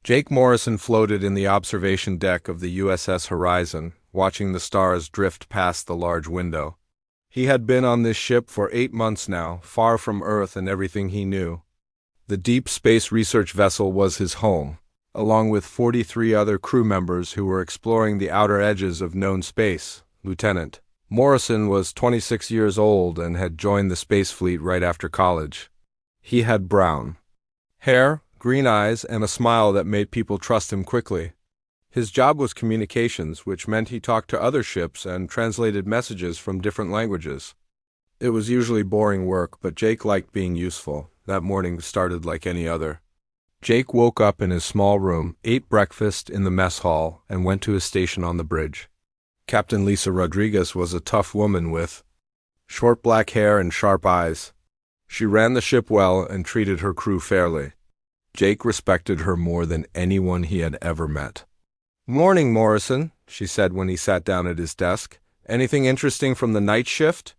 Jake Morrison floated in the observation deck of the USS Horizon, watching the stars drift past the large window. He had been on this ship for 8 months now, far from Earth and everything he knew. The Deep Space Research Vessel was his home, along with 43 other crew members who were exploring the outer edges of known space. Lieutenant Morrison was 26 years old and had joined the Space Fleet right after college. He had brown hair, green eyes, and a smile that made people trust him quickly. His job was communications, which meant he talked to other ships and translated messages from different languages. It was usually boring work, but Jake liked being useful. That morning started like any other. Jake woke up in his small room, ate breakfast in the mess hall, and went to his station on the bridge. Captain Lisa Rodriguez was a tough woman with short black hair and sharp eyes. She ran the ship well and treated her crew fairly. Jake respected her more than anyone he had ever met. "Morning, Morrison," she said when he sat down at his desk. "Anything interesting from the night shift?"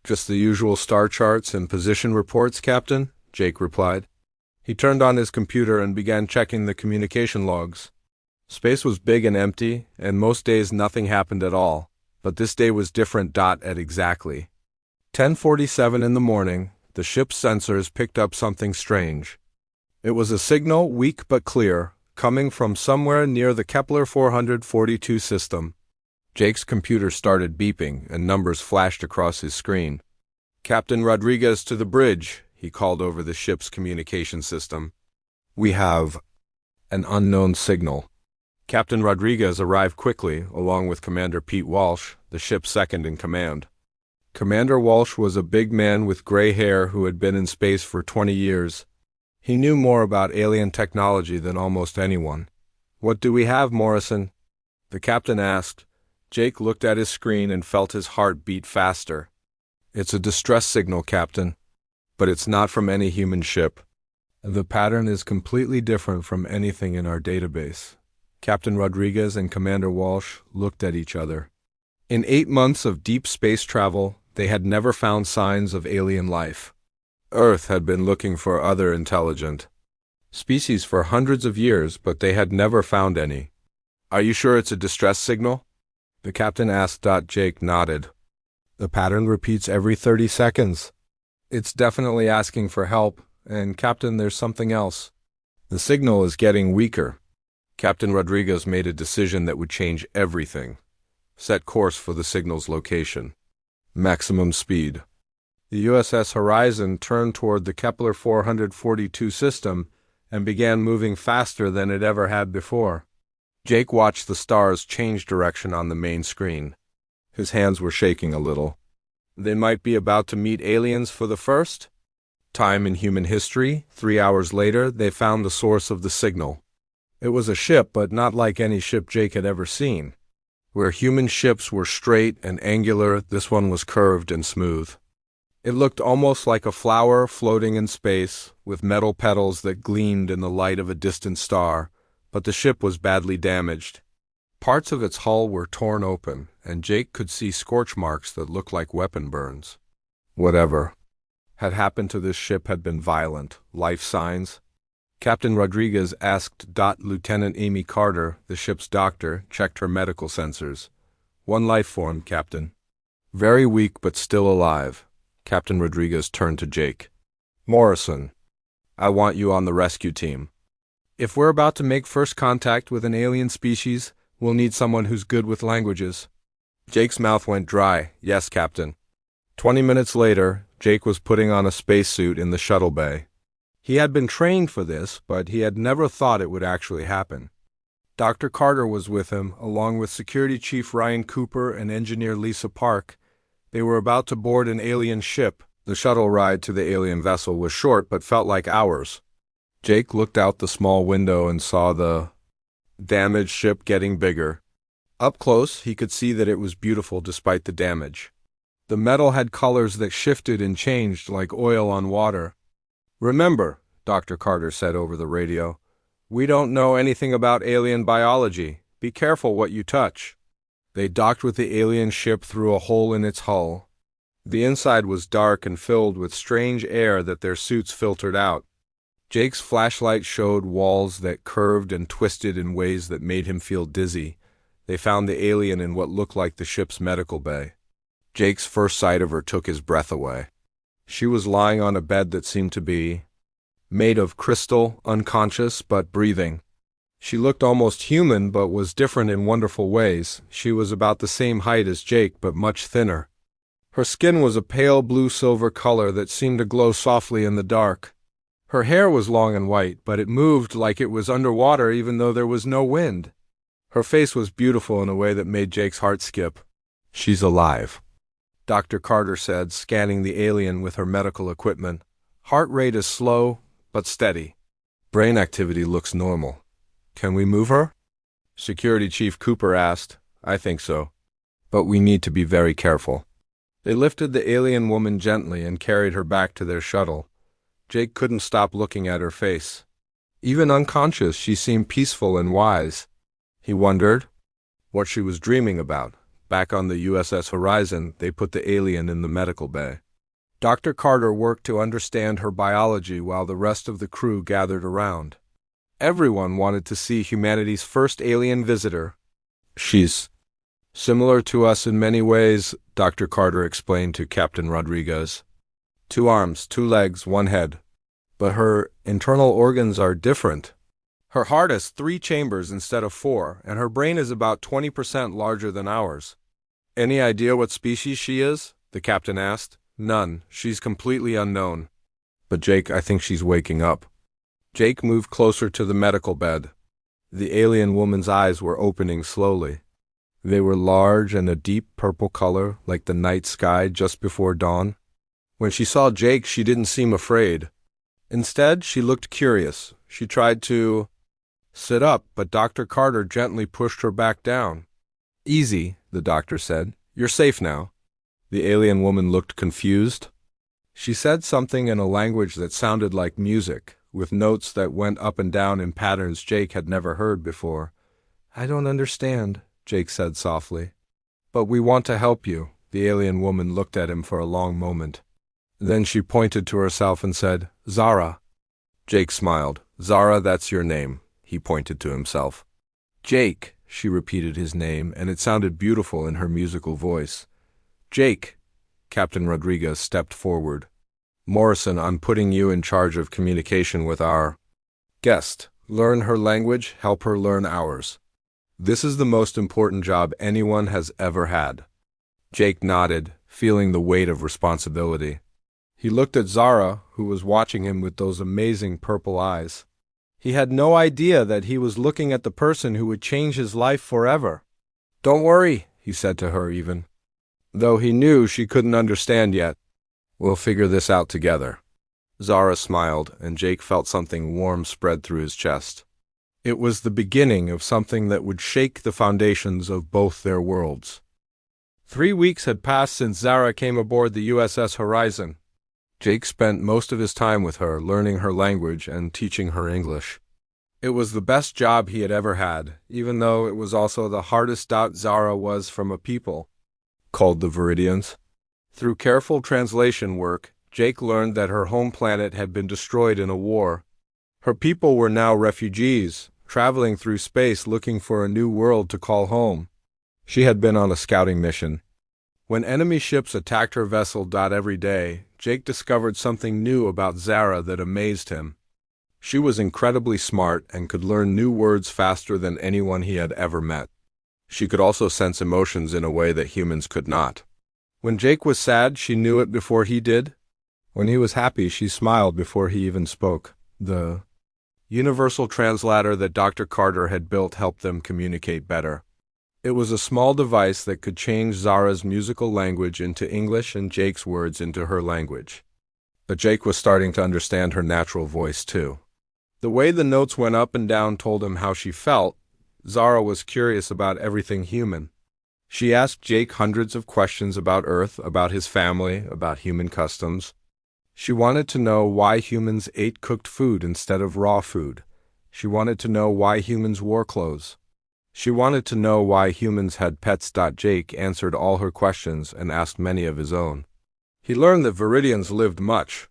"Just the usual star charts and position reports, Captain," Jake replied. He turned on his computer and began checking the communication logs. Space was big and empty, and most days nothing happened at all, but this day was different. At exactly 10:47 in the morning, the ship's sensors picked up something strange. It was a signal, weak but clear, coming from somewhere near the Kepler 442 system. Jake's computer started beeping, and numbers flashed across his screen. "Captain Rodriguez to the bridge," he called over the ship's communication system. "We have an unknown signal." Captain Rodriguez arrived quickly, along with Commander Pete Walsh, the ship's second in command. Commander Walsh was a big man with gray hair who had been in space for 20 years. He knew more about alien technology than almost anyone. "What do we have, Morrison?" the captain asked. Jake looked at his screen and felt his heart beat faster. "It's a distress signal, Captain, but it's not from any human ship. The pattern is completely different from anything in our database." Captain Rodriguez and Commander Walsh looked at each other. In 8 months of deep space travel, they had never found signs of alien life. Earth had been looking for other intelligent species for hundreds of years, but they had never found any. "Are you sure it's a distress signal?" the captain asked. Jake nodded. "The pattern repeats every 30 seconds. It's definitely asking for help, and Captain, there's something else. The signal is getting weaker." Captain Rodriguez made a decision that would change everything. Set course for the signal's location. Maximum speed. The USS Horizon turned toward the Kepler 442 system and began moving faster than it ever had before. Jake watched the stars change direction on the main screen. His hands were shaking a little. They might be about to meet aliens for the first time in human history. 3 hours later, they found the source of the signal. It was a ship, but not like any ship Jake had ever seen. Where human ships were straight and angular, this one was curved and smooth. It looked almost like a flower floating in space, with metal petals that gleamed in the light of a distant star, but the ship was badly damaged. Parts of its hull were torn open, and Jake could see scorch marks that looked like weapon burns. Whatever had happened to this ship had been violent. Life signs? Captain Rodriguez asked. Lieutenant Amy Carter, the ship's doctor, checked her medical sensors. "One life form, Captain. Very weak but still alive." Captain Rodriguez turned to Jake. "Morrison, I want you on the rescue team. If we're about to make first contact with an alien species, we'll need someone who's good with languages." Jake's mouth went dry. "Yes, Captain." 20 minutes later, Jake was putting on a spacesuit in the shuttle bay. He had been trained for this, but he had never thought it would actually happen. Dr. Carter was with him, along with Security Chief Ryan Cooper and Engineer Lisa Park. They were about to board an alien ship. The shuttle ride to the alien vessel was short, but felt like hours. Jake looked out the small window and saw the damaged ship getting bigger. Up close, he could see that it was beautiful despite the damage. The metal had colors that shifted and changed like oil on water. "Remember," Dr. Carter said over the radio, "we don't know anything about alien biology. Be careful what you touch." They docked with the alien ship through a hole in its hull. The inside was dark and filled with strange air that their suits filtered out. Jake's flashlight showed walls that curved and twisted in ways that made him feel dizzy. They found the alien in what looked like the ship's medical bay. Jake's first sight of her took his breath away. She was lying on a bed that seemed to be made of crystal, unconscious but breathing. She looked almost human but was different in wonderful ways. She was about the same height as Jake but much thinner. Her skin was a pale blue-silver color that seemed to glow softly in the dark. Her hair was long and white, but it moved like it was underwater even though there was no wind. Her face was beautiful in a way that made Jake's heart skip. "She's alive," Dr. Carter said, scanning the alien with her medical equipment. "Heart rate is slow, but steady. Brain activity looks normal. Can we move her?" Security Chief Cooper asked. "I think so. But we need to be very careful." They lifted the alien woman gently and carried her back to their shuttle. Jake couldn't stop looking at her face. Even unconscious, she seemed peaceful and wise. He wondered what she was dreaming about. Back on the USS Horizon, they put the alien in the medical bay. Dr. Carter worked to understand her biology while the rest of the crew gathered around. Everyone wanted to see humanity's first alien visitor. "She's similar to us in many ways," Dr. Carter explained to Captain Rodriguez. "2 arms, 2 legs, 1 head. But her internal organs are different. Her heart has 3 chambers instead of 4, and her brain is about 20% larger than ours." "Any idea what species she is?" the captain asked. "None. She's completely unknown." "But Jake, I think she's waking up." Jake moved closer to the medical bed. The alien woman's eyes were opening slowly. They were large and a deep purple color, like the night sky just before dawn. When she saw Jake, she didn't seem afraid. Instead, she looked curious. She tried to sit up, but Dr. Carter gently pushed her back down. "Easy," the doctor said. "You're safe now." The alien woman looked confused. She said something in a language that sounded like music, with notes that went up and down in patterns Jake had never heard before. "I don't understand," Jake said softly. "But we want to help you." The alien woman looked at him for a long moment. Then she pointed to herself and said, "Zara." Jake smiled. "Zara, that's your name." He pointed to himself. "Jake," she repeated his name, and it sounded beautiful in her musical voice. "Jake." Captain Rodriguez stepped forward. "Morrison, I'm putting you in charge of communication with our guest. Learn her language, help her learn ours. This is the most important job anyone has ever had." Jake nodded, feeling the weight of responsibility. He looked at Zara, who was watching him with those amazing purple eyes. He had no idea that he was looking at the person who would change his life forever. "Don't worry," he said to her even, though he knew she couldn't understand yet. "We'll figure this out together." Zara smiled, and Jake felt something warm spread through his chest. It was the beginning of something that would shake the foundations of both their worlds. 3 weeks had passed since Zara came aboard the USS Horizon. Jake spent most of his time with her, learning her language and teaching her English. It was the best job he had ever had, even though it was also the hardest out Zara was from a people called the Viridians. Through careful translation work, Jake learned that her home planet had been destroyed in a war. Her people were now refugees, traveling through space looking for a new world to call home. She had been on a scouting mission. When enemy ships attacked her vessel every day, Jake discovered something new about Zara that amazed him. She was incredibly smart and could learn new words faster than anyone he had ever met. She could also sense emotions in a way that humans could not. When Jake was sad, she knew it before he did. When he was happy, she smiled before he even spoke. The universal translator that Dr. Carter had built helped them communicate better. It was a small device that could change Zara's musical language into English and Jake's words into her language. But Jake was starting to understand her natural voice too. The way the notes went up and down told him how she felt. Zara was curious about everything human. She asked Jake hundreds of questions about Earth, about his family, about human customs. She wanted to know why humans ate cooked food instead of raw food. She wanted to know why humans wore clothes. She wanted to know why humans had pets. Jake answered all her questions and asked many of his own. He learned that Viridians lived much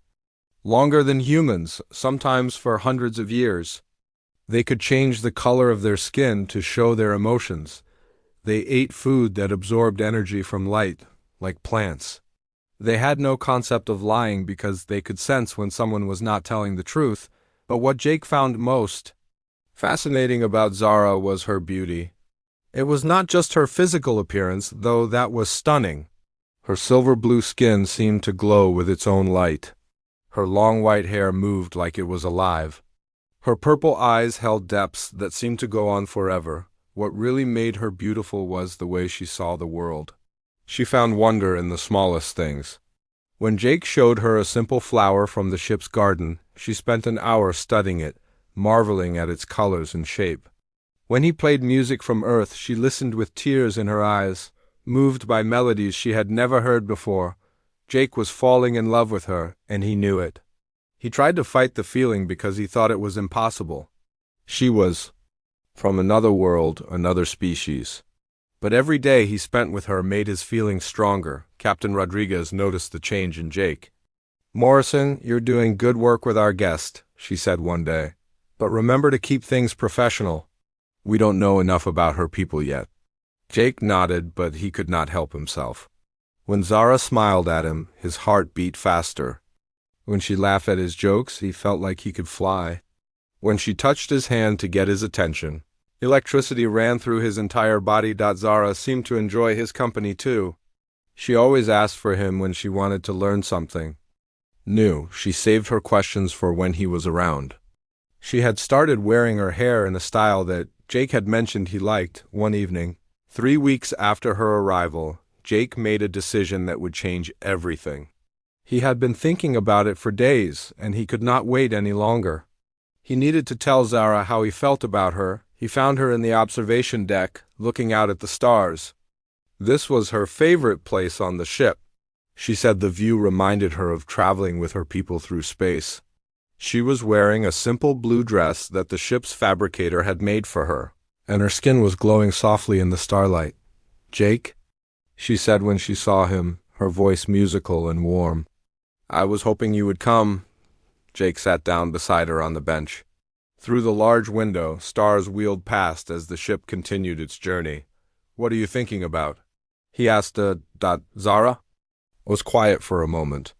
Longer than humans, sometimes for hundreds of years. They could change the color of their skin to show their emotions. They ate food that absorbed energy from light, like plants. They had no concept of lying because they could sense when someone was not telling the truth, but what Jake found most fascinating about Zara was her beauty. It was not just her physical appearance, though that was stunning. Her silver blue skin seemed to glow with its own light. Her long white hair moved like it was alive. Her purple eyes held depths that seemed to go on forever. What really made her beautiful was the way she saw the world. She found wonder in the smallest things. When Jake showed her a simple flower from the ship's garden, she spent an hour studying it, marveling at its colors and shape. When he played music from Earth, she listened with tears in her eyes, moved by melodies she had never heard before. Jake was falling in love with her, and he knew it. He tried to fight the feeling because he thought it was impossible. She was from another world, another species. But every day he spent with her made his feelings stronger. Captain Rodriguez noticed the change in Jake. "Morrison, you're doing good work with our guest," she said one day. "But remember to keep things professional. We don't know enough about her people yet." Jake nodded, but he could not help himself. When Zara smiled at him, his heart beat faster. When she laughed at his jokes, he felt like he could fly. When she touched his hand to get his attention, electricity ran through his entire body. Zara seemed to enjoy his company too. She always asked for him when she wanted to learn something new. She saved her questions for when he was around. She had started wearing her hair in a style that Jake had mentioned he liked. One evening, 3 weeks after her arrival, Jake made a decision that would change everything. He had been thinking about it for days, and he could not wait any longer. He needed to tell Zara how he felt about her. He found her in the observation deck, looking out at the stars. This was her favorite place on the ship. She said the view reminded her of traveling with her people through space. She was wearing a simple blue dress that the ship's fabricator had made for her, and her skin was glowing softly in the starlight. "Jake?" she said when she saw him, her voice musical and warm. "I was hoping you would come." Jake sat down beside her on the bench. Through the large window, stars wheeled past as the ship continued its journey. "What are you thinking about?" he asked. Zara was quiet for a moment.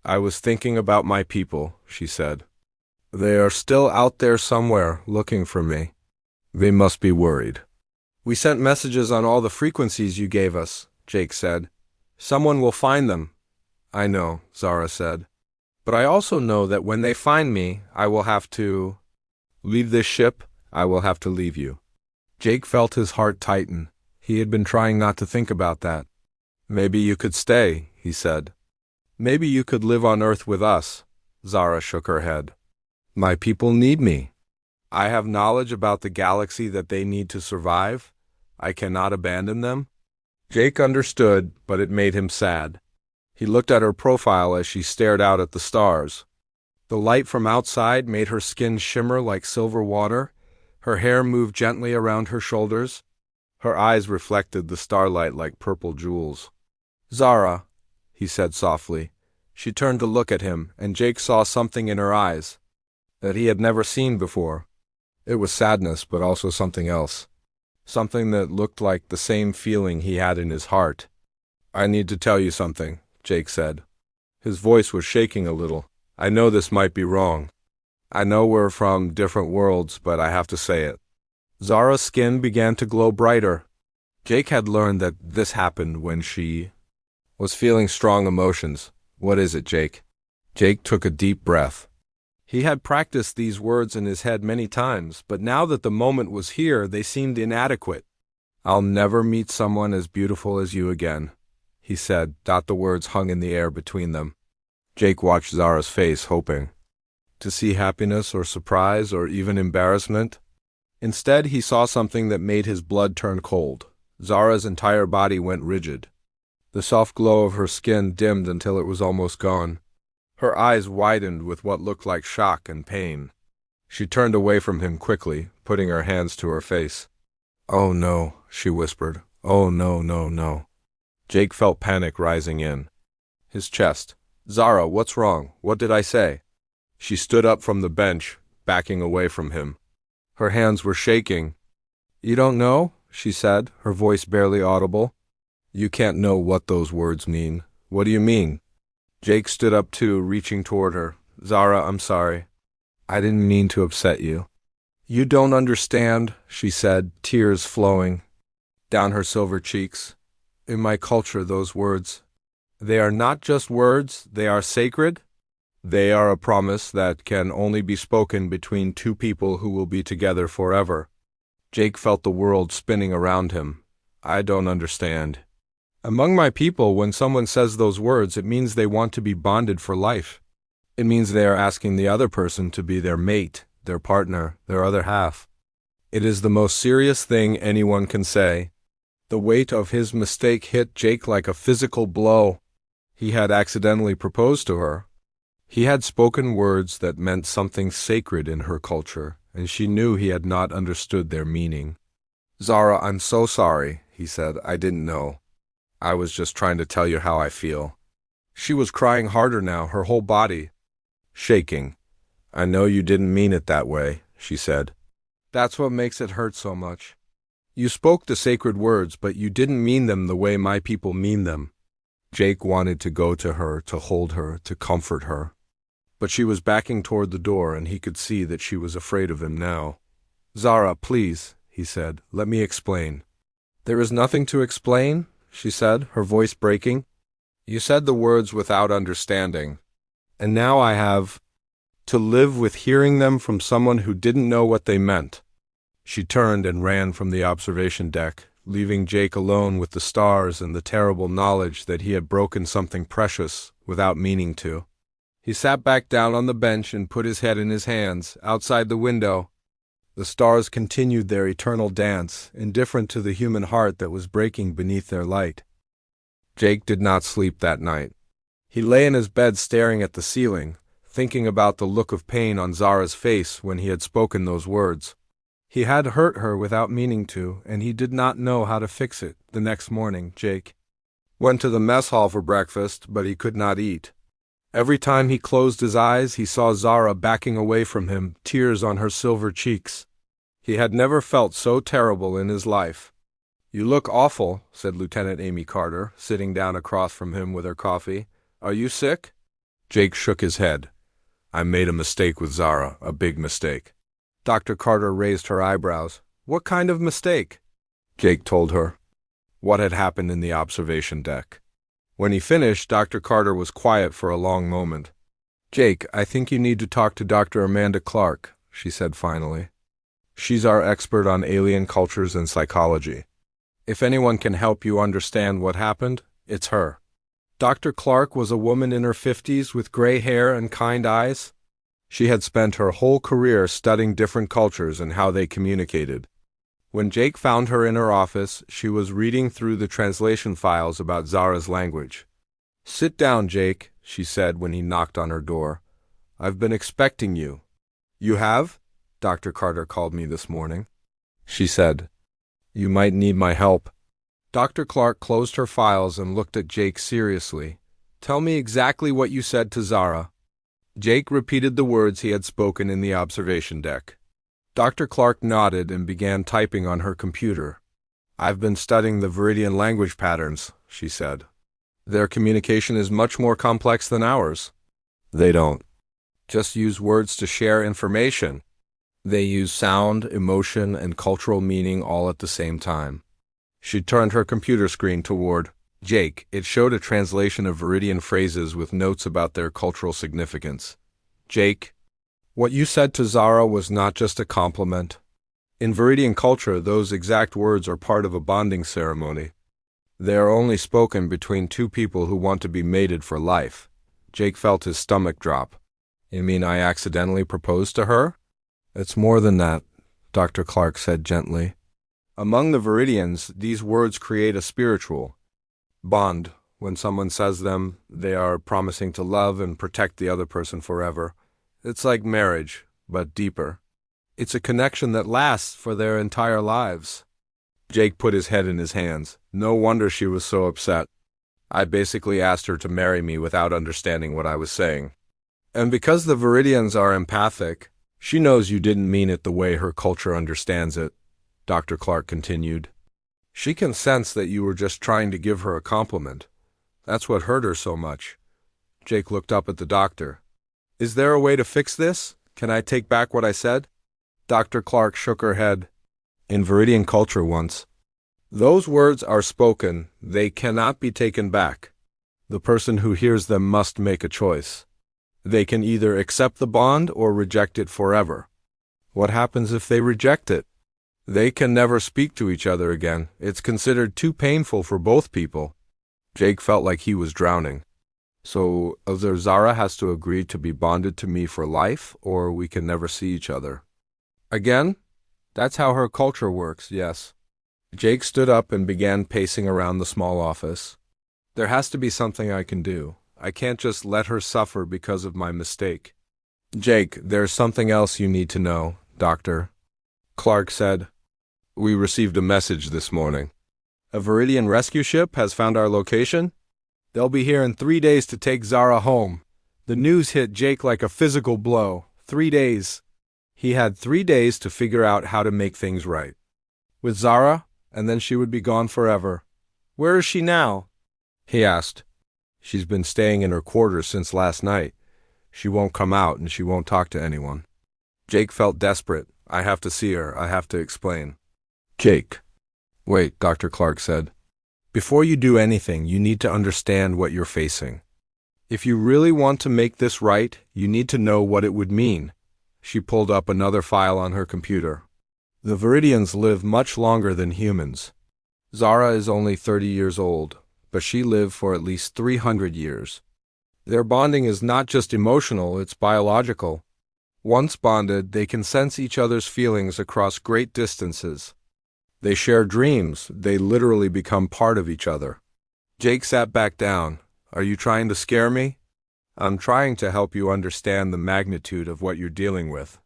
"I was thinking about my people," she said. "They are still out there somewhere, looking for me. They must be worried." "We sent messages on all the frequencies you gave us," Jake said. "Someone will find them." "I know," Zara said. "But I also know that when they find me, I will have to leave this ship. I will have to leave you." Jake felt his heart tighten. He had been trying not to think about that. "Maybe you could stay," he said. "Maybe you could live on Earth with us." Zara shook her head. "My people need me. I have knowledge about the galaxy that they need to survive. I cannot abandon them." Jake understood, but it made him sad. He looked at her profile as she stared out at the stars. The light from outside made her skin shimmer like silver water. Her hair moved gently around her shoulders. Her eyes reflected the starlight like purple jewels. "Zara," he said softly. She turned to look at him, and Jake saw something in her eyes that he had never seen before. It was sadness, but also something else. Something that looked like the same feeling he had in his heart. "I need to tell you something," Jake said. His voice was shaking a little. "I know this might be wrong. I know we're from different worlds, but I have to say it." Zara's skin began to glow brighter. Jake had learned that this happened when she was feeling strong emotions. "What is it, Jake?" Jake took a deep breath. He had practiced these words in his head many times, but now that the moment was here, they seemed inadequate. "I'll never meet someone as beautiful as you again," he said. The words hung in the air between them. Jake watched Zara's face, hoping to see happiness or surprise or even embarrassment. Instead, he saw something that made his blood turn cold. Zara's entire body went rigid. The soft glow of her skin dimmed until it was almost gone. Her eyes widened with what looked like shock and pain. She turned away from him quickly, putting her hands to her face. "Oh no," she whispered. "Oh no, no, no." Jake felt panic rising in his chest. Zara, what's wrong? What did I say? She stood up from the bench, backing away from him. Her hands were shaking. You don't know? She said, her voice barely audible. You can't know what those words mean. What do you mean? Jake stood up too, reaching toward her. Zara, I'm sorry. I didn't mean to upset you. You don't understand, she said, tears flowing down her silver cheeks. In my culture, those words, they are not just words, they are sacred. They are a promise that can only be spoken between two people who will be together forever. Jake felt the world spinning around him. I don't understand. Among my people, when someone says those words, it means they want to be bonded for life. It means they are asking the other person to be their mate, their partner, their other half. It is the most serious thing anyone can say. The weight of his mistake hit Jake like a physical blow. He had accidentally proposed to her. He had spoken words that meant something sacred in her culture, and she knew he had not understood their meaning. Zara, I'm so sorry, he said. I didn't know. I was just trying to tell you how I feel. She was crying harder now, her whole body shaking. I know you didn't mean it that way, she said. That's what makes it hurt so much. You spoke the sacred words, but you didn't mean them the way my people mean them. Jake wanted to go to her, to hold her, to comfort her. But she was backing toward the door, and he could see that she was afraid of him now. Zara, please, he said, let me explain. There is nothing to explain, she said, her voice breaking. You said the words without understanding, and now I have to live with hearing them from someone who didn't know what they meant. She turned and ran from the observation deck, leaving Jake alone with the stars and the terrible knowledge that he had broken something precious without meaning to. He sat back down on the bench and put his head in his hands. Outside the window, the stars continued their eternal dance, indifferent to the human heart that was breaking beneath their light. Jake did not sleep that night. He lay in his bed staring at the ceiling, thinking about the look of pain on Zara's face when he had spoken those words. He had hurt her without meaning to, and he did not know how to fix it. The next morning, Jake went to the mess hall for breakfast, but he could not eat. Every time he closed his eyes, he saw Zara backing away from him, tears on her silver cheeks. He had never felt so terrible in his life. You look awful, said Lieutenant Amy Carter, sitting down across from him with her coffee. Are you sick? Jake shook his head. I made a mistake with Zara, a big mistake. Dr. Carter raised her eyebrows. What kind of mistake? Jake told her what had happened in the observation deck. When he finished, Dr. Carter was quiet for a long moment. Jake, I think you need to talk to Dr. Amanda Clark, she said finally. She's our expert on alien cultures and psychology. If anyone can help you understand what happened, it's her. Dr. Clark was a woman in her 50s with gray hair and kind eyes. She had spent her whole career studying different cultures and how they communicated. When Jake found her in her office, she was reading through the translation files about Zara's language. Sit down, Jake, she said when he knocked on her door. I've been expecting you. You have? Dr. Carter called me this morning. She said, you might need my help. Dr. Clark closed her files and looked at Jake seriously. Tell me exactly what you said to Zara. Jake repeated the words he had spoken in the observation deck. Dr. Clark nodded and began typing on her computer. I've been studying the Viridian language patterns, she said. Their communication is much more complex than ours. They don't just use words to share information. They use sound, emotion, and cultural meaning all at the same time. She turned her computer screen toward Jake. It showed a translation of Viridian phrases with notes about their cultural significance. Jake, what you said to Zara was not just a compliment. In Viridian culture, those exact words are part of a bonding ceremony. They are only spoken between two people who want to be mated for life. Jake felt his stomach drop. You mean I accidentally proposed to her? It's more than that, Dr. Clark said gently. Among the Viridians, these words create a spiritual bond. When someone says them, they are promising to love and protect the other person forever. It's like marriage, but deeper. It's a connection that lasts for their entire lives. Jake put his head in his hands. No wonder she was so upset. I basically asked her to marry me without understanding what I was saying. And because the Viridians are empathic, she knows you didn't mean it the way her culture understands it, Dr. Clark continued. She can sense that you were just trying to give her a compliment. That's what hurt her so much. Jake looked up at the doctor. Is there a way to fix this? Can I take back what I said? Dr. Clark shook her head. In Viridian culture once, those words are spoken, they cannot be taken back. The person who hears them must make a choice. They can either accept the bond or reject it forever. What happens if they reject it? They can never speak to each other again. It's considered too painful for both people. Jake felt like he was drowning. So, either Zara has to agree to be bonded to me for life, or we can never see each other. Again? That's how her culture works, yes. Jake stood up and began pacing around the small office. There has to be something I can do. I can't just let her suffer because of my mistake. Jake, there's something else you need to know, Doctor. Clark said. We received a message this morning. A Viridian rescue ship has found our location. They'll be here in 3 days to take Zara home. The news hit Jake like a physical blow. 3 days. He had 3 days to figure out how to make things right. With Zara, and then she would be gone forever. Where is she now? He asked. She's been staying in her quarters since last night. She won't come out and she won't talk to anyone. Jake felt desperate. I have to see her. I have to explain. Jake. Wait, Dr. Clark said. Before you do anything, you need to understand what you're facing. If you really want to make this right, you need to know what it would mean. She pulled up another file on her computer. The Viridians live much longer than humans. Zara is only 30 years old, but she lived for at least 300 years. Their bonding is not just emotional, it's biological. Once bonded, they can sense each other's feelings across great distances. They share dreams, they literally become part of each other. Jake sat back down. Are you trying to scare me? I'm trying to help you understand the magnitude of what you're dealing with,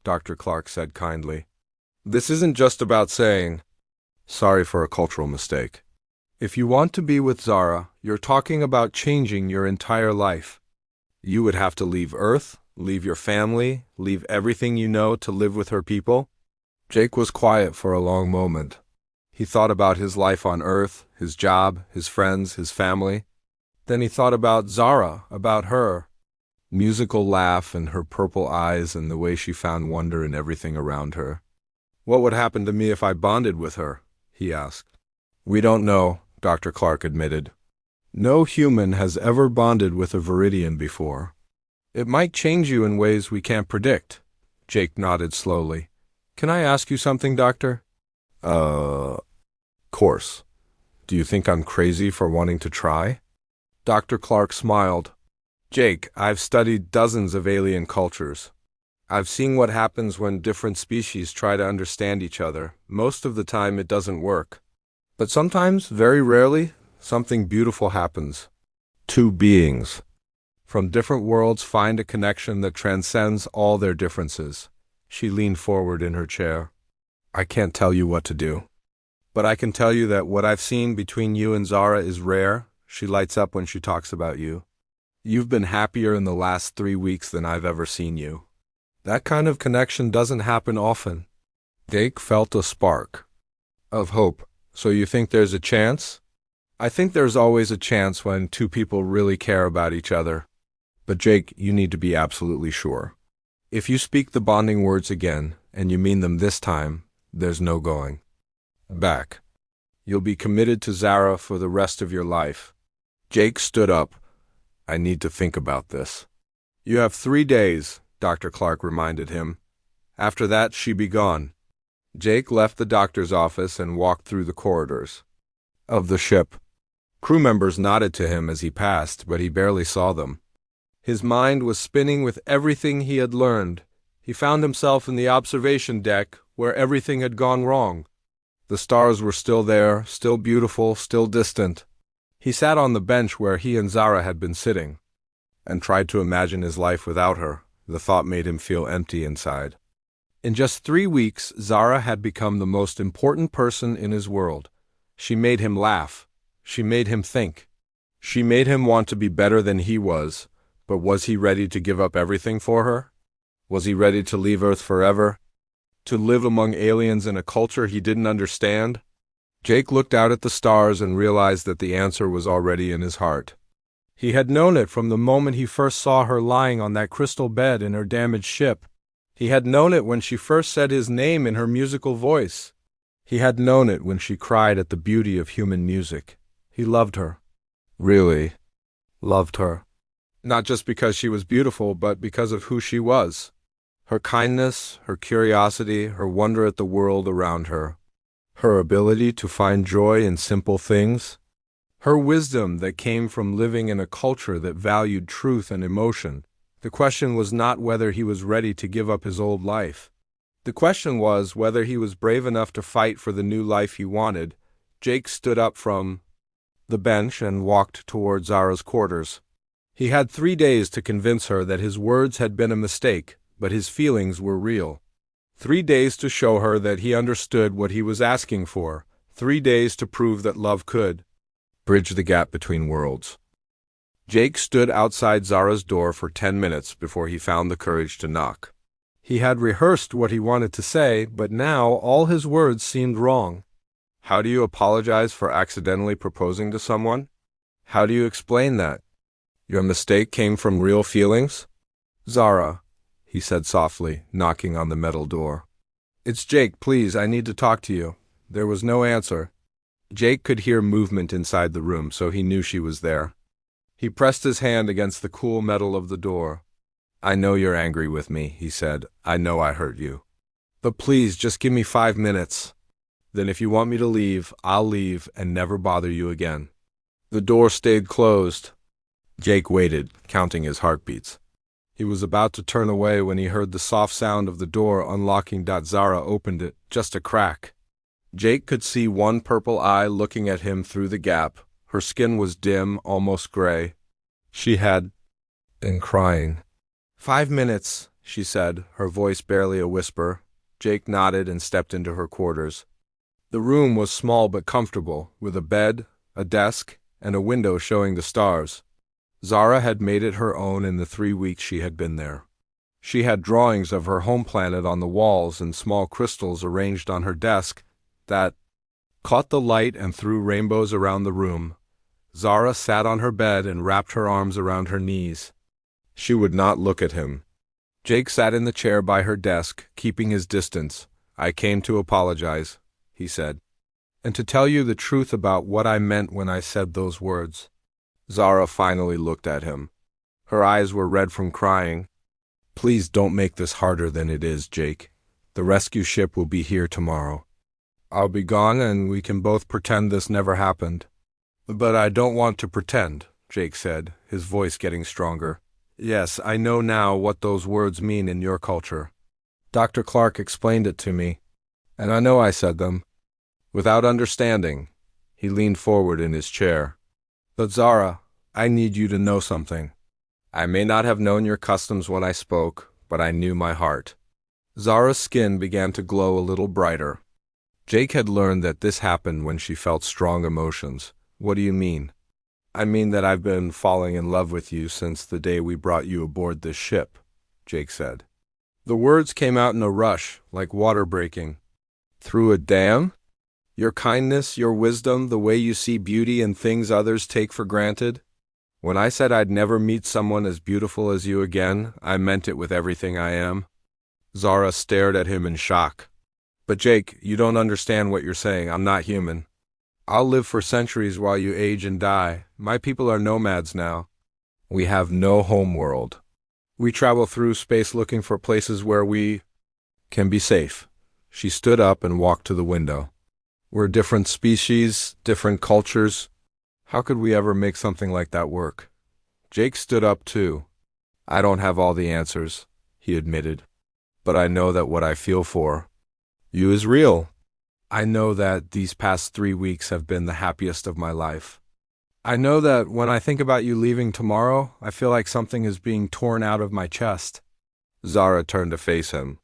Dr. Clark said kindly. This isn't just about saying, sorry for a cultural mistake. If you want to be with Zara, you're talking about changing your entire life. You would have to leave Earth, leave your family, leave everything you know to live with her people. Jake was quiet for a long moment. He thought about his life on Earth, his job, his friends, his family. Then he thought about Zara, about her. Musical laugh and her purple eyes and the way she found wonder in everything around her. What would happen to me if I bonded with her? He asked. We don't know, Dr. Clark admitted. No human has ever bonded with a Viridian before. It might change you in ways we can't predict. Jake nodded slowly. Can I ask you something, Doctor? Course. Do you think I'm crazy for wanting to try? Dr. Clark smiled. Jake, I've studied dozens of alien cultures. I've seen what happens when different species try to understand each other. Most of the time it doesn't work. But sometimes, very rarely, something beautiful happens. Two beings from different worlds find a connection that transcends all their differences. She leaned forward in her chair. I can't tell you what to do. But I can tell you that what I've seen between you and Zara is rare. She lights up when she talks about you. You've been happier in the last 3 weeks than I've ever seen you. That kind of connection doesn't happen often. Jake felt a spark of hope. So you think there's a chance? I think there's always a chance when two people really care about each other. But Jake, you need to be absolutely sure. If you speak the bonding words again, and you mean them this time, there's no going back. You'll be committed to Zara for the rest of your life. Jake stood up. I need to think about this. You have 3 days, Dr. Clark reminded him. After that, she be gone. Jake left the doctor's office and walked through the corridors of the ship. Crew members nodded to him as he passed, but he barely saw them. His mind was spinning with everything he had learned. He found himself in the observation deck where everything had gone wrong. The stars were still there, still beautiful, still distant. He sat on the bench where he and Zara had been sitting, and tried to imagine his life without her. The thought made him feel empty inside. In just 3 weeks, Zara had become the most important person in his world. She made him laugh. She made him think. She made him want to be better than he was, but was he ready to give up everything for her? Was he ready to leave Earth forever? To live among aliens in a culture he didn't understand? Jake looked out at the stars and realized that the answer was already in his heart. He had known it from the moment he first saw her lying on that crystal bed in her damaged ship. He had known it when she first said his name in her musical voice. He had known it when she cried at the beauty of human music. He loved her. Really loved her. Not just because she was beautiful, but because of who she was. Her kindness, her curiosity, her wonder at the world around her. Her ability to find joy in simple things. Her wisdom that came from living in a culture that valued truth and emotion. The question was not whether he was ready to give up his old life. The question was whether he was brave enough to fight for the new life he wanted. Jake stood up from the bench and walked toward Zara's quarters. He had 3 days to convince her that his words had been a mistake, but his feelings were real. 3 days to show her that he understood what he was asking for. 3 days to prove that love could bridge the gap between worlds. Jake stood outside Zara's door for 10 minutes before he found the courage to knock. He had rehearsed what he wanted to say, but now all his words seemed wrong. How do you apologize for accidentally proposing to someone? How do you explain that? Your mistake came from real feelings? Zara, he said softly, knocking on the metal door. It's Jake, please, I need to talk to you. There was no answer. Jake could hear movement inside the room, so he knew she was there. He pressed his hand against the cool metal of the door. I know you're angry with me, he said. I know I hurt you. But please, just give me 5 minutes. Then if you want me to leave, I'll leave and never bother you again. The door stayed closed. Jake waited, counting his heartbeats. He was about to turn away when he heard the soft sound of the door unlocking. Zara opened it, just a crack. Jake could see one purple eye looking at him through the gap. Her skin was dim, almost gray. She had been crying. 5 minutes, she said, her voice barely a whisper. Jake nodded and stepped into her quarters. The room was small but comfortable, with a bed, a desk, and a window showing the stars. Zara had made it her own in the 3 weeks she had been there. She had drawings of her home planet on the walls and small crystals arranged on her desk that caught the light and threw rainbows around the room. Zara sat on her bed and wrapped her arms around her knees. She would not look at him. Jake sat in the chair by her desk, keeping his distance. I came to apologize, he said, and to tell you the truth about what I meant when I said those words. Zara finally looked at him. Her eyes were red from crying. Please don't make this harder than it is, Jake. The rescue ship will be here tomorrow. I'll be gone and we can both pretend this never happened. But I don't want to pretend, Jake said, his voice getting stronger. Yes, I know now what those words mean in your culture. Dr. Clark explained it to me, and I know I said them. Without understanding, he leaned forward in his chair. But Zara, I need you to know something. I may not have known your customs when I spoke, but I knew my heart. Zara's skin began to glow a little brighter. Jake had learned that this happened when she felt strong emotions. What do you mean? I mean that I've been falling in love with you since the day we brought you aboard this ship, Jake said. The words came out in a rush, like water breaking. Through a dam? Your kindness, your wisdom, the way you see beauty in things others take for granted? When I said I'd never meet someone as beautiful as you again, I meant it with everything I am. Zara stared at him in shock. But Jake, you don't understand what you're saying. I'm not human. I'll live for centuries while you age and die. My people are nomads now. We have no home world. We travel through space looking for places where we can be safe. She stood up and walked to the window. We're different species, different cultures. How could we ever make something like that work? Jake stood up too. I don't have all the answers, he admitted. But I know that what I feel for you is real. I know that these past 3 weeks have been the happiest of my life. I know that when I think about you leaving tomorrow, I feel like something is being torn out of my chest. Zara turned to face him.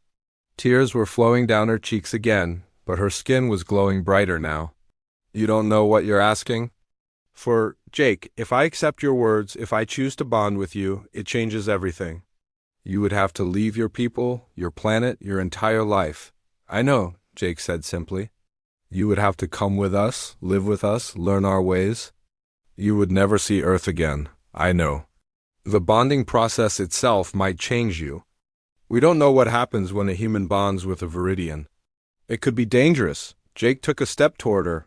Tears were flowing down her cheeks again, but her skin was glowing brighter now. You don't know what you're asking? For, Jake, if I accept your words, if I choose to bond with you, it changes everything. You would have to leave your people, your planet, your entire life. I know, Jake said simply. You would have to come with us, live with us, learn our ways. You would never see Earth again. I know. The bonding process itself might change you. We don't know what happens when a human bonds with a Viridian. It could be dangerous. Jake took a step toward her.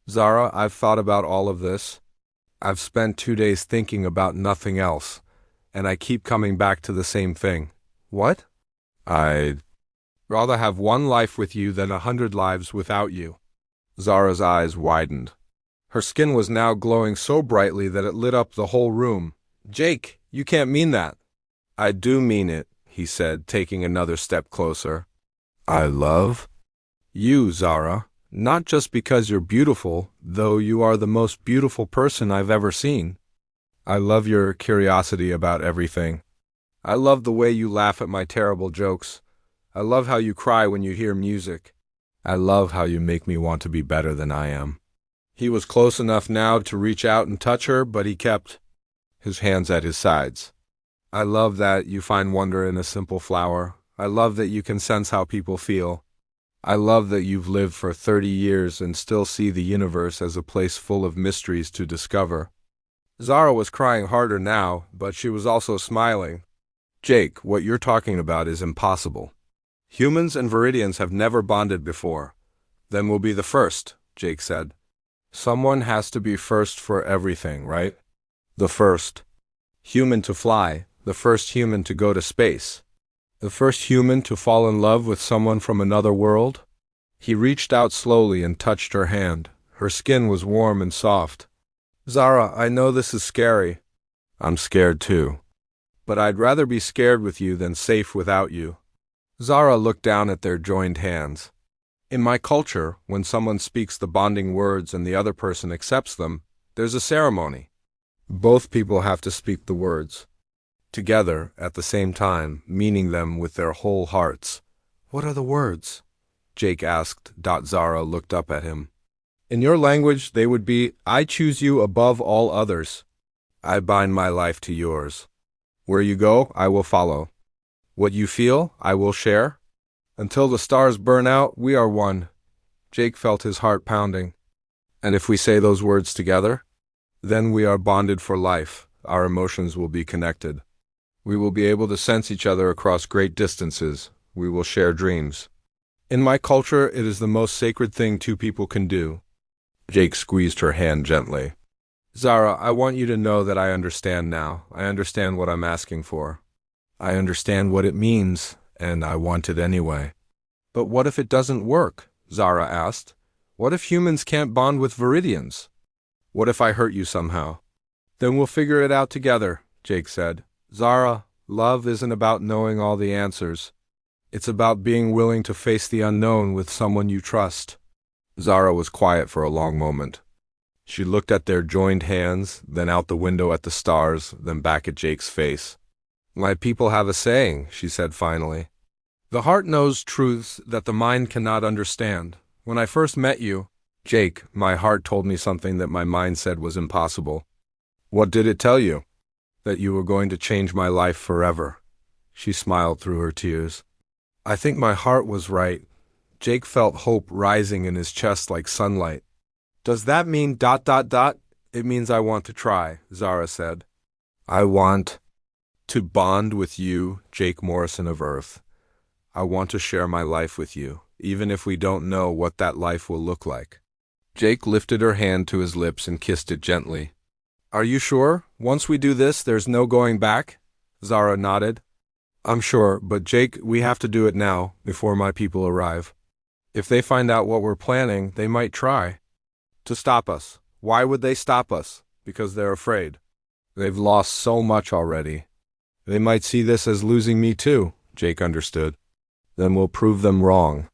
Zara, I've thought about all of this. I've spent 2 days thinking about nothing else, and I keep coming back to the same thing. What? I'd rather have one life with you than 100 lives without you. Zara's eyes widened. Her skin was now glowing so brightly that it lit up the whole room. Jake, you can't mean that. I do mean it, he said, taking another step closer. I love you, Zara, not just because you're beautiful, though you are the most beautiful person I've ever seen. I love your curiosity about everything. I love the way you laugh at my terrible jokes. I love how you cry when you hear music. I love how you make me want to be better than I am. He was close enough now to reach out and touch her, but he kept his hands at his sides. I love that you find wonder in a simple flower. I love that you can sense how people feel. I love that you've lived for 30 years and still see the universe as a place full of mysteries to discover. Zara was crying harder now, but she was also smiling. Jake, what you're talking about is impossible. Humans and Viridians have never bonded before. Then we'll be the first, Jake said. Someone has to be first for everything, right? The first human to fly, the first human to go to space, the first human to fall in love with someone from another world. He reached out slowly and touched her hand. Her skin was warm and soft. Zara, I know this is scary. I'm scared too. But I'd rather be scared with you than safe without you. Zara looked down at their joined hands. In my culture, when someone speaks the bonding words and the other person accepts them, there's a ceremony. Both people have to speak the words together at the same time, meaning them with their whole hearts. What are the words? Jake asked. Zara looked up at him. In your language, they would be, I choose you above all others. I bind my life to yours. Where you go, I will follow. What you feel, I will share. Until the stars burn out, we are one. Jake felt his heart pounding. And if we say those words together, then we are bonded for life. Our emotions will be connected. We will be able to sense each other across great distances. We will share dreams. In my culture, it is the most sacred thing two people can do. Jake squeezed her hand gently. Zara, I want you to know that I understand now. I understand what I'm asking for. I understand what it means, and I want it anyway. But what if it doesn't work? Zara asked. What if humans can't bond with Viridians? What if I hurt you somehow? Then we'll figure it out together, Jake said. Zara, love isn't about knowing all the answers. It's about being willing to face the unknown with someone you trust. Zara was quiet for a long moment. She looked at their joined hands, then out the window at the stars, then back at Jake's face. My people have a saying, she said finally. The heart knows truths that the mind cannot understand. When I first met you, Jake, my heart told me something that my mind said was impossible. What did it tell you? That you were going to change my life forever. She smiled through her tears. I think my heart was right. Jake felt hope rising in his chest like sunlight. Does that mean ... It means I want to try, Zara said. I want to bond with you, Jake Morrison of Earth. I want to share my life with you, even if we don't know what that life will look like. Jake lifted her hand to his lips and kissed it gently. Are you sure? Once we do this, there's no going back? Zara nodded. I'm sure, but Jake, we have to do it now, before my people arrive. If they find out what we're planning, they might try to stop us. Why would they stop us? Because they're afraid. They've lost so much already. They might see this as losing me too, Jake understood. Then we'll prove them wrong.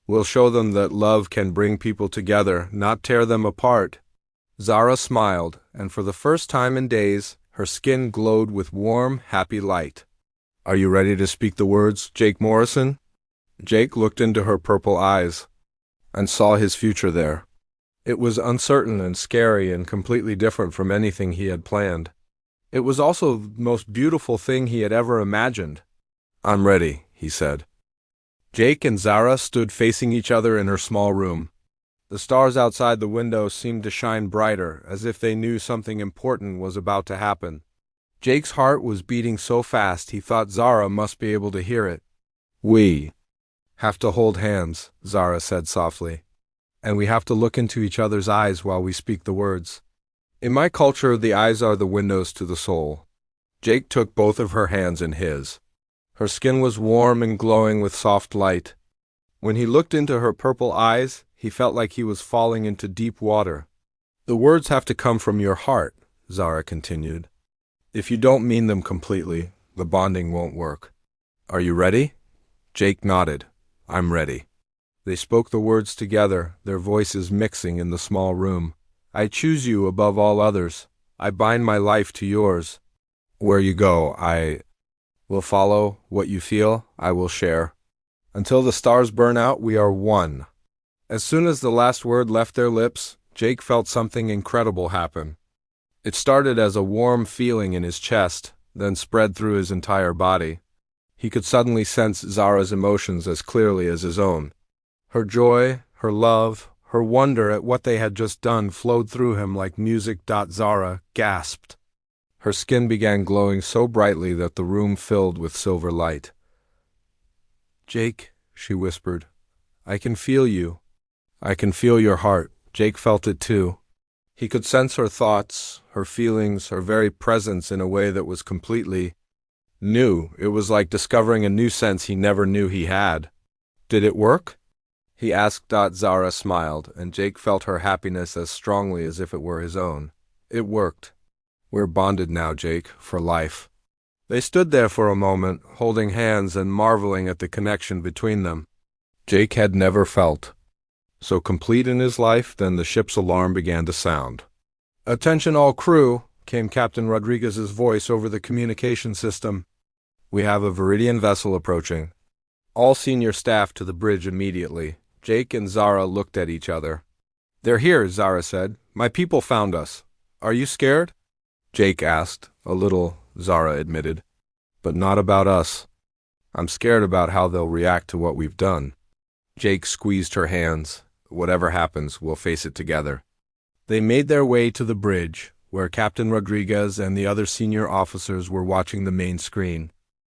We'll show them that love can bring people together, not tear them apart. Zara smiled, and for the first time in days, her skin glowed with warm, happy light. Are you ready to speak the words, Jake Morrison? Jake looked into her purple eyes and saw his future there. It was uncertain and scary and completely different from anything he had planned. It was also the most beautiful thing he had ever imagined. "I'm ready," he said. Jake and Zara stood facing each other in her small room. The stars outside the window seemed to shine brighter, as if they knew something important was about to happen. Jake's heart was beating so fast he thought Zara must be able to hear it. "We have to hold hands," Zara said softly. "And we have to look into each other's eyes while we speak the words. In my culture, the eyes are the windows to the soul." Jake took both of her hands in his. Her skin was warm and glowing with soft light. When he looked into her purple eyes, he felt like he was falling into deep water. "The words have to come from your heart," Zara continued. "If you don't mean them completely, the bonding won't work. Are you ready?" Jake nodded. "I'm ready." They spoke the words together, their voices mixing in the small room. "I choose you above all others. I bind my life to yours. Where you go, I will follow. What you feel, I will share. Until the stars burn out, we are one." As soon as the last word left their lips, Jake felt something incredible happen. It started as a warm feeling in his chest, then spread through his entire body. He could suddenly sense Zara's emotions as clearly as his own. Her joy, her love, her wonder at what they had just done flowed through him like music. Zara gasped. Her skin began glowing so brightly that the room filled with silver light. "Jake," she whispered, "I can feel you. I can feel your heart." Jake felt it too. He could sense her thoughts, her feelings, her very presence in a way that was completely new. It was like discovering a new sense he never knew he had. "Did it work?" he asked. Zara smiled, and Jake felt her happiness as strongly as if it were his own. "It worked. We're bonded now, Jake, for life." They stood there for a moment, holding hands and marveling at the connection between them. Jake had never felt so complete in his life. Then the ship's alarm began to sound. "Attention all crew," came Captain Rodriguez's voice over the communication system. "We have a Viridian vessel approaching. All senior staff to the bridge immediately." Jake and Zara looked at each other. "They're here," Zara said. "My people found us. Are you scared?" Jake asked. "A little," Zara admitted. "But not about us. I'm scared about how they'll react to what we've done." Jake squeezed her hands. "Whatever happens, we'll face it together." They made their way to the bridge, where Captain Rodriguez and the other senior officers were watching the main screen.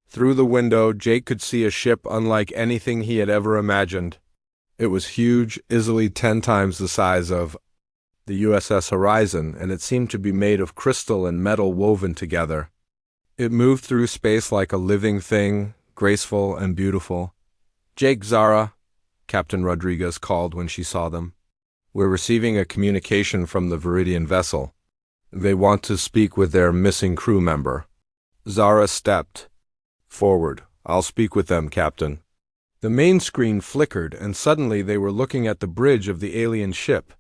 Through the window, Jake could see a ship unlike anything he had ever imagined. It was huge, easily 10 times the size of the USS Horizon, and it seemed to be made of crystal and metal woven together. It moved through space like a living thing, graceful and beautiful. "Jake, Zara," Captain Rodriguez called when she saw them. "We're receiving a communication from the Viridian vessel. They want to speak with their missing crew member." Zara stepped forward. "I'll speak with them, Captain." The main screen flickered, and suddenly they were looking at the bridge of the alien ship.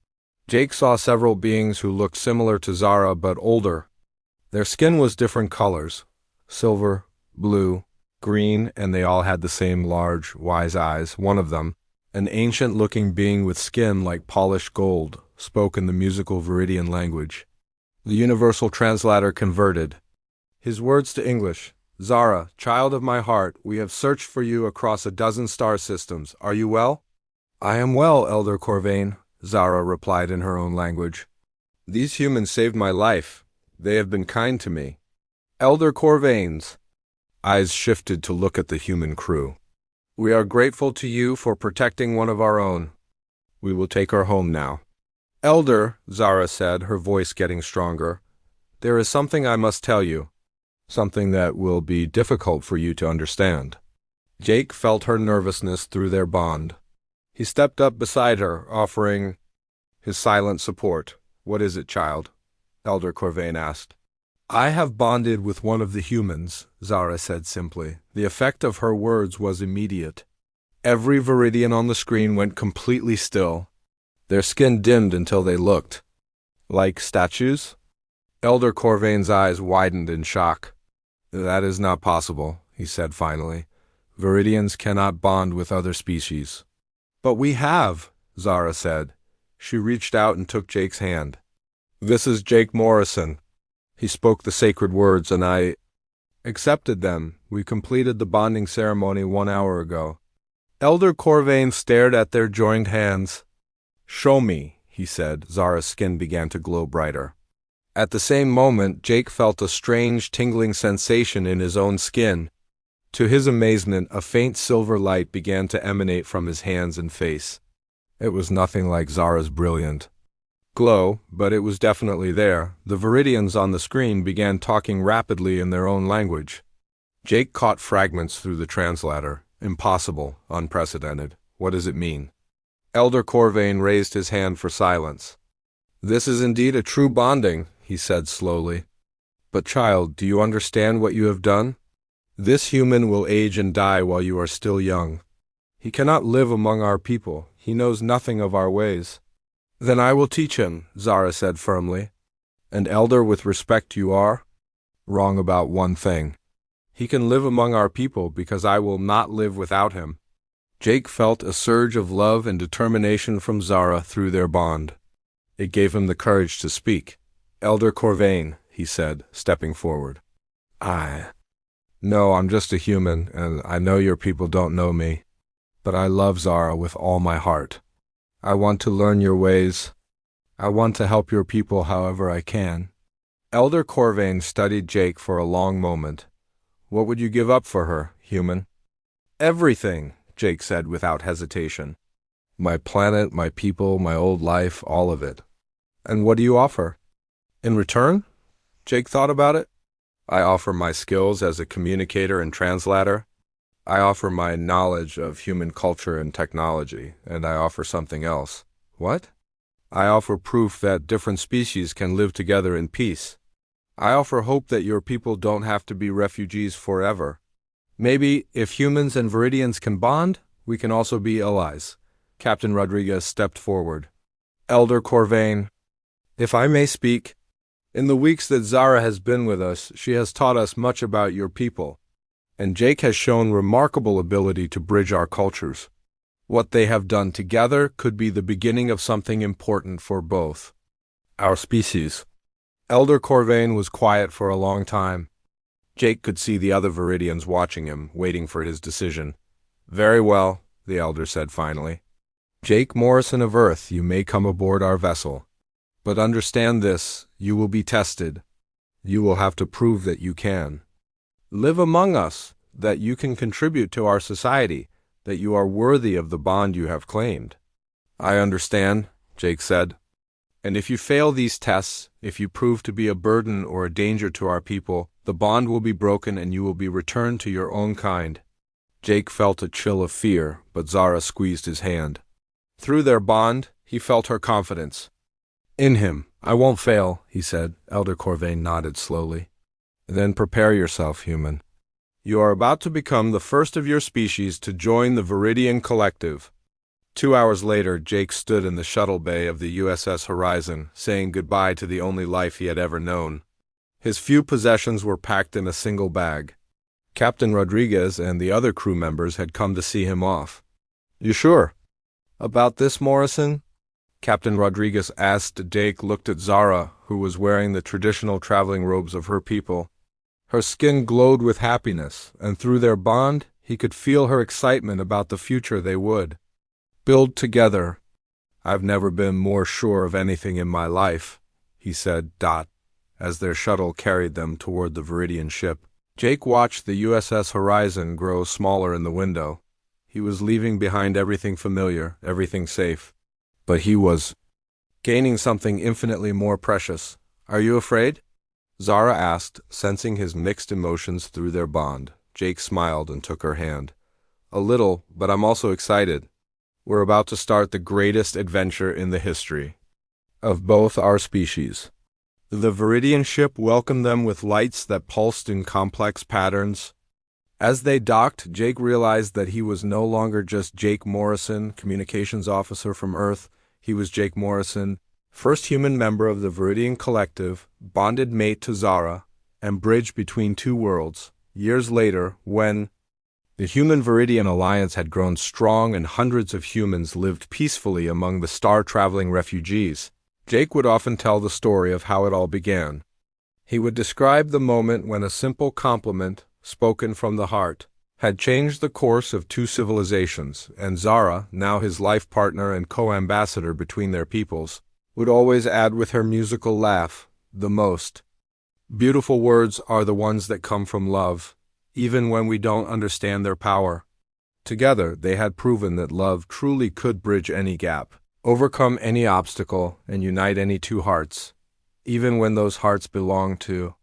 Jake saw several beings who looked similar to Zara but older. Their skin was different colors: silver, blue, green, and they all had the same large, wise eyes. One of them, an ancient-looking being with skin like polished gold, spoke in the musical Viridian language. The universal translator converted his words to English. "Zara, child of my heart, we have searched for you across a dozen star systems. Are you well?" "I am well, Elder Corvain," Zara replied in her own language. "These humans saved my life. They have been kind to me." Elder Corvain's eyes shifted to look at the human crew. "We are grateful to you for protecting one of our own. We will take her home now." "Elder," Zara said, her voice getting stronger, "there is something I must tell you. Something that will be difficult for you to understand." Jake felt her nervousness through their bond. He stepped up beside her, offering his silent support. "What is it, child?" Elder Corvain asked. "I have bonded with one of the humans," Zara said simply. The effect of her words was immediate. Every Viridian on the screen went completely still. Their skin dimmed until they looked like statues. Elder Corvain's eyes widened in shock. "That is not possible," he said finally. "Viridians cannot bond with other species." "But we have," Zara said. She reached out and took Jake's hand. "This is Jake Morrison." He spoke the sacred words, and I accepted them. We completed the bonding ceremony 1 hour ago. Elder Corvain stared at their joined hands. "Show me," he said. Zara's skin began to glow brighter. At the same moment, Jake felt a strange tingling sensation in his own skin. To his amazement, a faint silver light began to emanate from his hands and face. It was nothing like Zara's brilliant glow, but it was definitely there. The Viridians on the screen began talking rapidly in their own language. Jake caught fragments through the translator. Impossible, unprecedented. What does it mean? Elder Corvain raised his hand for silence. "This is indeed a true bonding," he said slowly. "But child, do you understand what you have done? This human will age and die while you are still young. He cannot live among our people. He knows nothing of our ways." "Then I will teach him," Zara said firmly. "And elder with respect you are?" "Wrong about one thing. He can live among our people because I will not live without him." Jake felt a surge of love and determination from Zara through their bond. It gave him the courage to speak. "Elder Corvain," he said, stepping forward. No, I'm just a human, and I know your people don't know me. But I love Zara with all my heart. I want to learn your ways. I want to help your people however I can." Elder Corvain studied Jake for a long moment. "What would you give up for her, human?" "Everything," Jake said without hesitation. "My planet, my people, my old life, all of it." "And what do you offer?" "In return?" Jake thought about it. "I offer my skills as a communicator and translator. I offer my knowledge of human culture and technology, and I offer something else." "What?" "I offer proof that different species can live together in peace. I offer hope that your people don't have to be refugees forever. Maybe, if humans and Viridians can bond, we can also be allies." Captain Rodriguez stepped forward. "Elder Corvain, if I may speak, in the weeks that Zara has been with us, she has taught us much about your people, and Jake has shown remarkable ability to bridge our cultures. What they have done together could be the beginning of something important for both our species." Elder Corvain was quiet for a long time. Jake could see the other Viridians watching him, waiting for his decision. "Very well," the elder said finally. "Jake Morrison of Earth, you may come aboard our vessel. But understand this, you will be tested. You will have to prove that you can live among us, that you can contribute to our society, that you are worthy of the bond you have claimed." "I understand," Jake said. "And if you fail these tests, if you prove to be a burden or a danger to our people, the bond will be broken and you will be returned to your own kind." Jake felt a chill of fear, but Zara squeezed his hand. Through their bond, he felt her confidence. "In him, I won't fail," he said. Elder Corvain nodded slowly. "Then prepare yourself, human. You are about to become the first of your species to join the Viridian Collective." 2 hours later, Jake stood in the shuttle bay of the USS Horizon, saying goodbye to the only life he had ever known. His few possessions were packed in a single bag. Captain Rodriguez and the other crew members had come to see him off. "You sure about this, Morrison?" Captain Rodriguez asked. Jake looked at Zara, who was wearing the traditional traveling robes of her people. Her skin glowed with happiness, and through their bond, he could feel her excitement about the future they would build together. "I've never been more sure of anything in my life," he said, as their shuttle carried them toward the Viridian ship. Jake watched the USS Horizon grow smaller in the window. He was leaving behind everything familiar, everything safe. But he was gaining something infinitely more precious. "Are you afraid?" Zara asked, sensing his mixed emotions through their bond. Jake smiled and took her hand. "A little, but I'm also excited. We're about to start the greatest adventure in the history of both our species." The Viridian ship welcomed them with lights that pulsed in complex patterns. As they docked, Jake realized that he was no longer just Jake Morrison, communications officer from Earth. He was Jake Morrison, first human member of the Viridian Collective, bonded mate to Zara, and bridge between two worlds. Years later, when The Human-Viridian alliance had grown strong and hundreds of humans lived peacefully among the star-traveling refugees. Jake would often tell the story of how it all began. He would describe the moment when a simple compliment, spoken from the heart, had changed the course of two civilizations, and Zara, now his life partner and co-ambassador between their peoples, would always add with her musical laugh, the most beautiful words are the ones that come from love, even when we don't understand their power. Together, they had proven that love truly could bridge any gap, overcome any obstacle, and unite any two hearts, even when those hearts belong to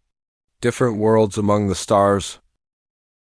different worlds among the stars.